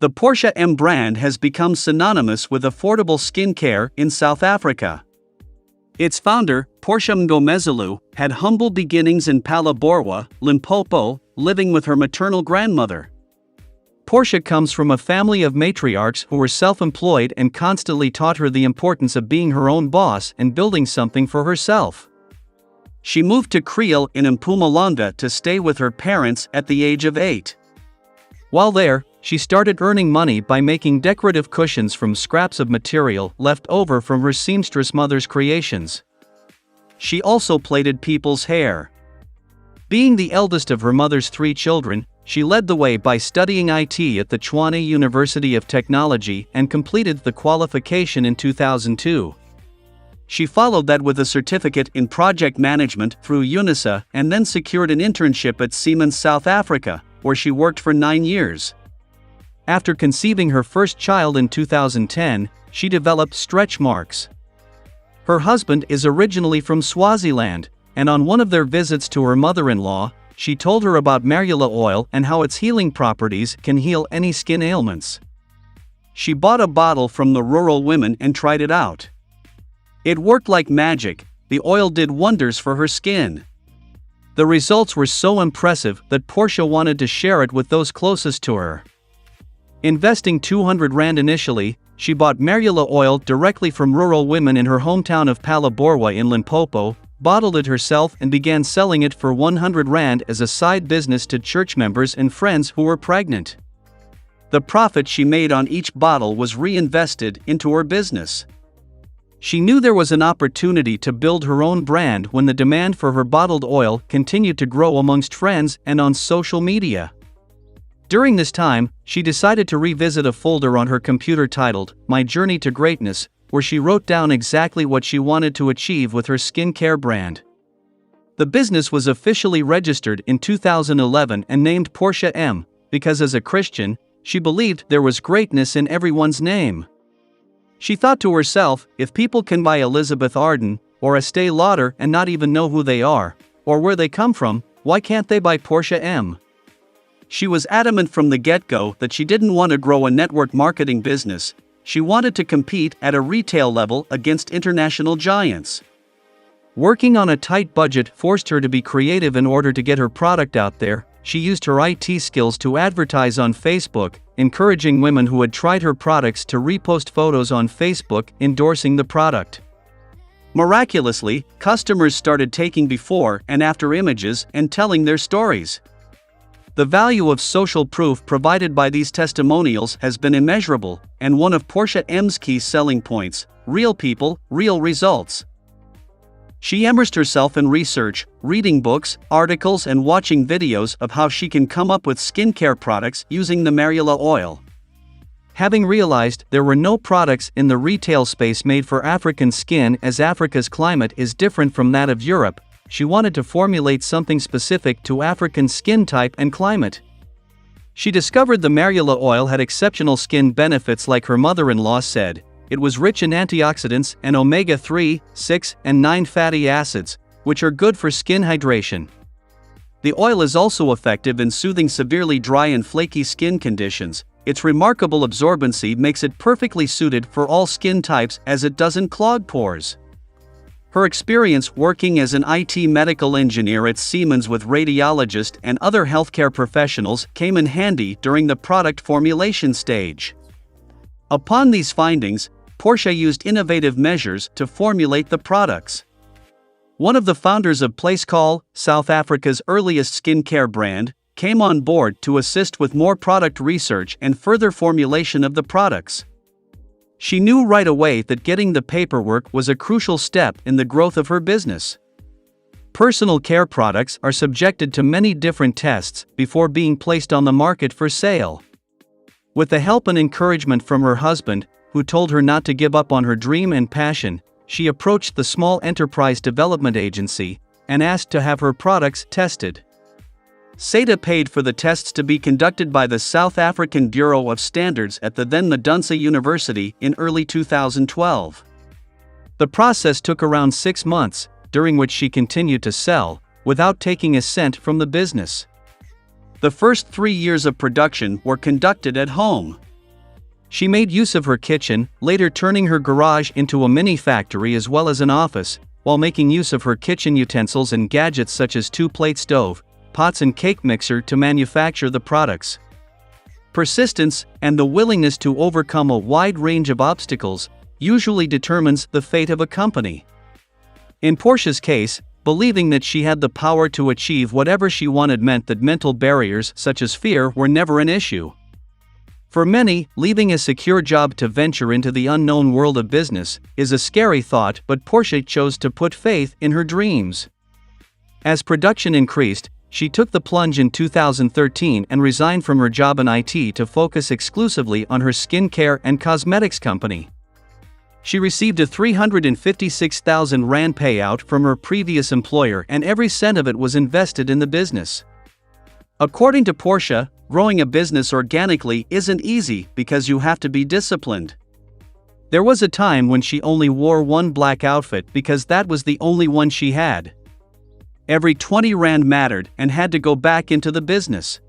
The Portia M brand has become synonymous with affordable skincare in South Africa. Its founder, Portia Mngomezulu, had humble beginnings in Phalaborwa, Limpopo, living with her maternal grandmother. Portia comes from a family of matriarchs who were self-employed and constantly taught her the importance of being her own boss and building something for herself. She moved to Creole in Mpumalanga to stay with her parents at the age of 8. While there, she started earning money by making decorative cushions from scraps of material left over from her seamstress mother's creations. She also plaited people's hair. Being the eldest of her mother's 3 children, she led the way by studying IT at the Tshwane University of Technology and completed the qualification in 2002. She followed that with a certificate in project management through UNISA and then secured an internship at Siemens South Africa, where she worked for 9 years. After conceiving her first child in 2010, she developed stretch marks. Her husband is originally from Swaziland, and on one of their visits to her mother-in-law, she told her about marula oil and how its healing properties can heal any skin ailments. She bought a bottle from the rural women and tried it out. It worked like magic. The oil did wonders for her skin. The results were so impressive that Portia wanted to share it with those closest to her. Investing 200 Rand initially, she bought marula oil directly from rural women in her hometown of Phalaborwa in Limpopo, bottled it herself and began selling it for 100 Rand as a side business to church members and friends who were pregnant. The profit she made on each bottle was reinvested into her business. She knew there was an opportunity to build her own brand when the demand for her bottled oil continued to grow amongst friends and on social media. During this time, she decided to revisit a folder on her computer titled, My Journey to Greatness, where she wrote down exactly what she wanted to achieve with her skincare brand. The business was officially registered in 2011 and named Portia M, because as a Christian, she believed there was greatness in everyone's name. She thought to herself, if people can buy Elizabeth Arden, or Estee Lauder and not even know who they are, or where they come from, why can't they buy Portia M? She was adamant from the get-go that she didn't want to grow a network marketing business. She wanted to compete at a retail level against international giants. Working on a tight budget forced her to be creative in order to get her product out there. She used her IT skills to advertise on Facebook, encouraging women who had tried her products to repost photos on Facebook endorsing the product. Miraculously, customers started taking before and after images and telling their stories. The value of social proof provided by these testimonials has been immeasurable, and one of Portia M's key selling points: real people, real results. She immersed herself in research, reading books, articles and watching videos of how she can come up with skincare products using the marula oil. Having realized there were no products in the retail space made for African skin as Africa's climate is different from that of Europe, she wanted to formulate something specific to African skin type and climate. She discovered the marula oil had exceptional skin benefits like her mother-in-law said. It was rich in antioxidants and omega-3, 6, and 9 fatty acids, which are good for skin hydration. The oil is also effective in soothing severely dry and flaky skin conditions. Its remarkable absorbency makes it perfectly suited for all skin types as it doesn't clog pores. Her experience working as an IT medical engineer at Siemens with radiologists and other healthcare professionals came in handy during the product formulation stage. Upon these findings, Portia used innovative measures to formulate the products. One of the founders of Placecall, South Africa's earliest skincare brand, came on board to assist with more product research and further formulation of the products. She knew right away that getting the paperwork was a crucial step in the growth of her business. Personal care products are subjected to many different tests before being placed on the market for sale. With the help and encouragement from her husband, who told her not to give up on her dream and passion, she approached the small enterprise development agency and asked to have her products tested. SETA paid for the tests to be conducted by the South African Bureau of Standards at the then Madunsa University in early 2012. The process took around 6 months, during which she continued to sell, without taking a cent from the business. The first 3 years of production were conducted at home. She made use of her kitchen, later turning her garage into a mini factory as well as an office, while making use of her kitchen utensils and gadgets such as two-plate stove, pots and cake mixer to manufacture the products. Persistence, and the willingness to overcome a wide range of obstacles, usually determines the fate of a company. In Portia's case, believing that she had the power to achieve whatever she wanted meant that mental barriers such as fear were never an issue. For many, leaving a secure job to venture into the unknown world of business is a scary thought, but Portia chose to put faith in her dreams. As production increased, she took the plunge in 2013 and resigned from her job in IT to focus exclusively on her skincare and cosmetics company. She received a 356,000 Rand payout from her previous employer, and every cent of it was invested in the business. According to Portia, growing a business organically isn't easy because you have to be disciplined. There was a time when she only wore one black outfit because that was the only one she had. Every 20 Rand mattered and had to go back into the business.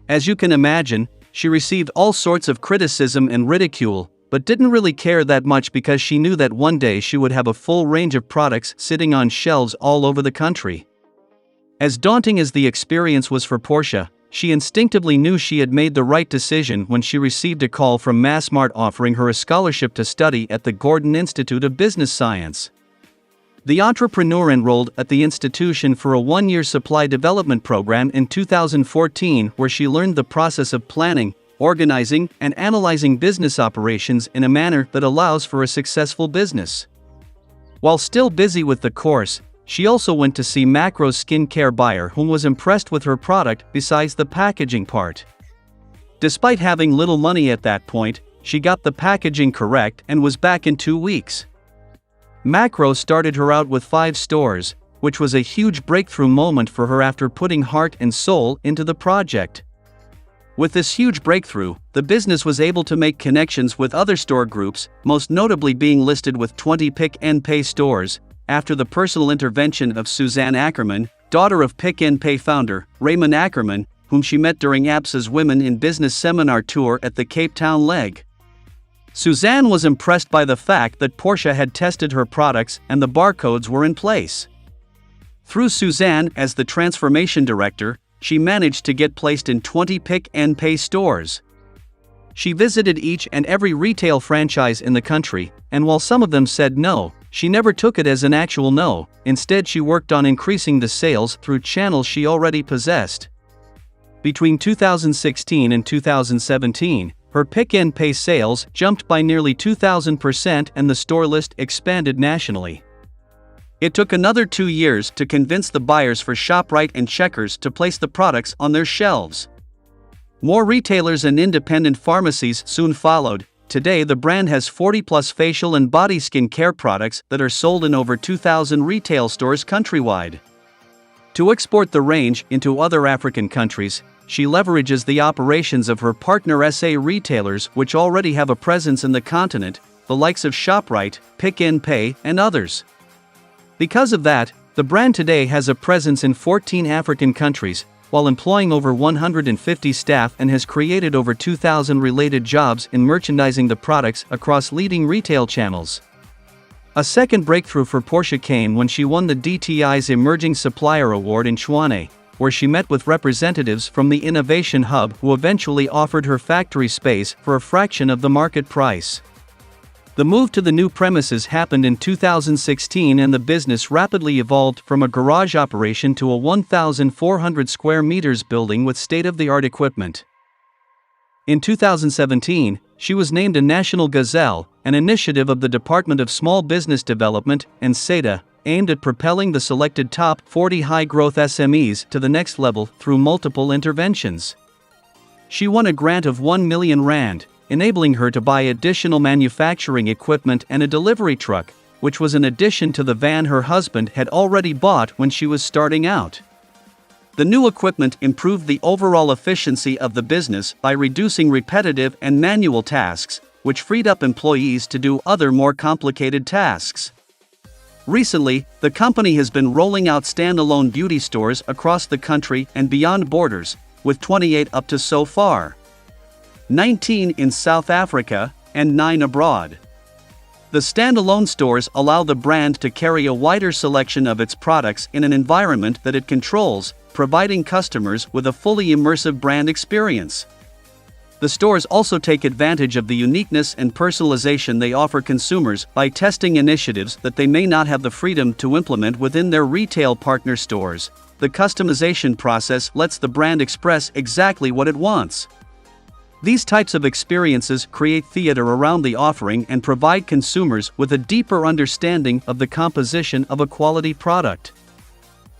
As you can imagine, she received all sorts of criticism and ridicule, but didn't really care that much because she knew that one day she would have a full range of products sitting on shelves all over the country. As daunting as the experience was for Portia, she instinctively knew she had made the right decision when she received a call from Massmart offering her a scholarship to study at the Gordon Institute of Business Science. The entrepreneur enrolled at the institution for a one-year supply development program in 2014 where she learned the process of planning, organizing, and analyzing business operations in a manner that allows for a successful business. While still busy with the course, she also went to see Macro's skincare buyer whom was impressed with her product besides the packaging part. Despite having little money at that point, she got the packaging correct and was back in 2 weeks. Macro started her out with 5 stores, which was a huge breakthrough moment for her after putting heart and soul into the project. With this huge breakthrough, the business was able to make connections with other store groups, most notably being listed with 20 Pick and Pay stores, after the personal intervention of Suzanne Ackerman, daughter of Pick and Pay founder Raymond Ackerman, whom she met during APSA's Women in Business seminar tour at the Cape Town leg. Suzanne was impressed by the fact that Portia had tested her products and the barcodes were in place. Through Suzanne as the transformation director, she managed to get placed in 20 Pick and Pay stores. She visited each and every retail franchise in the country, and while some of them said no, she never took it as an actual no. Instead, she worked on increasing the sales through channels she already possessed. Between 2016 and 2017, her Pick and Pay sales jumped by nearly 2,000% and the store list expanded nationally. It took another 2 years to convince the buyers for ShopRite and Checkers to place the products on their shelves. More retailers and independent pharmacies soon followed. Today the brand has 40+ facial and body skin care products that are sold in over 2,000 retail stores countrywide. To export the range into other African countries, she leverages the operations of her partner SA retailers which already have a presence in the continent, the likes of ShopRite, Pick and Pay, and others. Because of that, the brand today has a presence in 14 African countries, while employing over 150 staff and has created over 2,000 related jobs in merchandising the products across leading retail channels. A second breakthrough for Portia came when she won the DTI's Emerging Supplier Award in Tshwane, where she met with representatives from the Innovation Hub who eventually offered her factory space for a fraction of the market price. The move to the new premises happened in 2016 and the business rapidly evolved from a garage operation to a 1,400 square meters building with state-of-the-art equipment. In 2017, she was named a National Gazelle, an initiative of the Department of Small Business Development and SEDA, aimed at propelling the selected top 40 high-growth SMEs to the next level through multiple interventions. She won a grant of 1 million Rand, enabling her to buy additional manufacturing equipment and a delivery truck, which was in addition to the van her husband had already bought when she was starting out. The new equipment improved the overall efficiency of the business by reducing repetitive and manual tasks, which freed up employees to do other more complicated tasks. Recently, the company has been rolling out standalone beauty stores across the country and beyond borders, with 28 up to so far. 19 in South Africa, and 9 abroad. The standalone stores allow the brand to carry a wider selection of its products in an environment that it controls, providing customers with a fully immersive brand experience. The stores also take advantage of the uniqueness and personalization they offer consumers by testing initiatives that they may not have the freedom to implement within their retail partner stores. The customization process lets the brand express exactly what it wants. These types of experiences create theater around the offering and provide consumers with a deeper understanding of the composition of a quality product.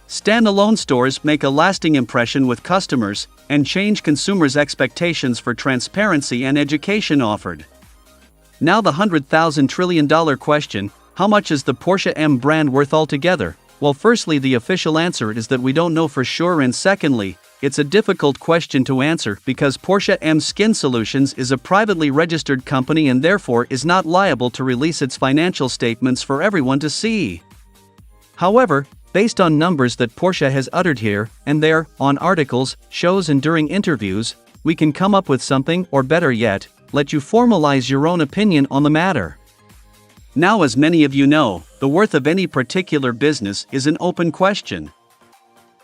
Standalone stores make a lasting impression with customers and change consumers' expectations for transparency and education offered. Now the $100,000 trillion question: how much is the Portia M brand worth altogether? Well, firstly, the official answer is that we don't know for sure, and secondly, it's a difficult question to answer because Portia M Skin Solutions is a privately registered company and therefore is not liable to release its financial statements for everyone to see. However, based on numbers that Portia has uttered here and there, on articles, shows and during interviews, we can come up with something, or better yet, let you formalize your own opinion on the matter. Now, as many of you know, the worth of any particular business is an open question.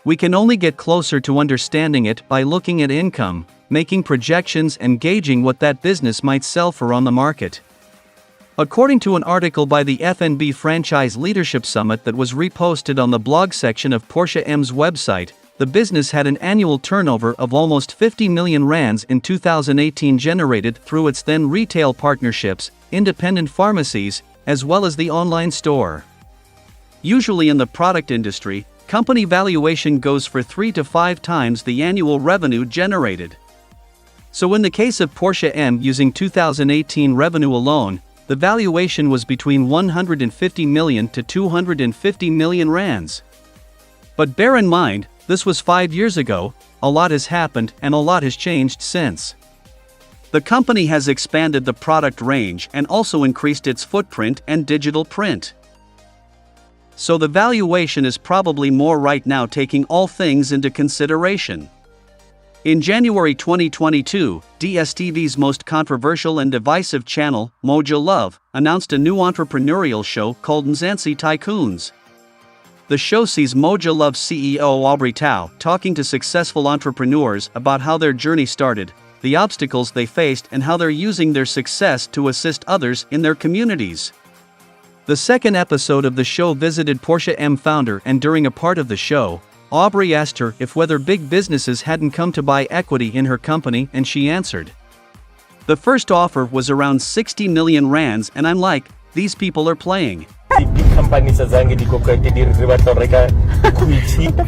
We can only get closer to understanding it by looking at income, making projections and gauging what that business might sell for on the market. According to an article by the F&B Franchise Leadership Summit that was reposted on the blog section of Portia M's website, the business had an annual turnover of almost 50 million rands in 2018, generated through its then retail partnerships, independent pharmacies, as well as the online store. Usually in the product industry, company valuation goes for 3 to 5 times the annual revenue generated. So in the case of Portia M, using 2018 revenue alone, the valuation was between 150 million to 250 million rands. But bear in mind, this was 5 years ago. A lot has happened and a lot has changed since. The company has expanded the product range and also increased its footprint and digital print. So the valuation is probably more right now, taking all things into consideration. In January 2022, DSTV's most controversial and divisive channel, Moja Love, announced a new entrepreneurial show called Mzansi Tycoons. The show sees Moja Love's CEO Aubrey Tao talking to successful entrepreneurs about how their journey started, the obstacles they faced, and how they're using their success to assist others in their communities. The second episode of the show visited Portia M founder, and during a part of the show, Aubrey asked her if whether big businesses hadn't come to buy equity in her company, and she answered. The first offer was around 60 million rands, and I'm like, these people are playing. The big companies are saying the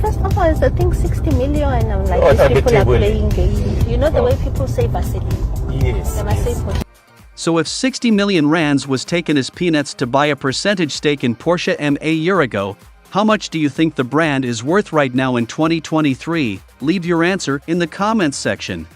first offer is, I think, 60 million, and I'm like, these people are playing games. You know the way people say Vaseline? Yes. They must say Portia. So if 60 million rands was taken as peanuts to buy a percentage stake in Portia M a year ago, how much do you think the brand is worth right now in 2023? Leave your answer in the comments section.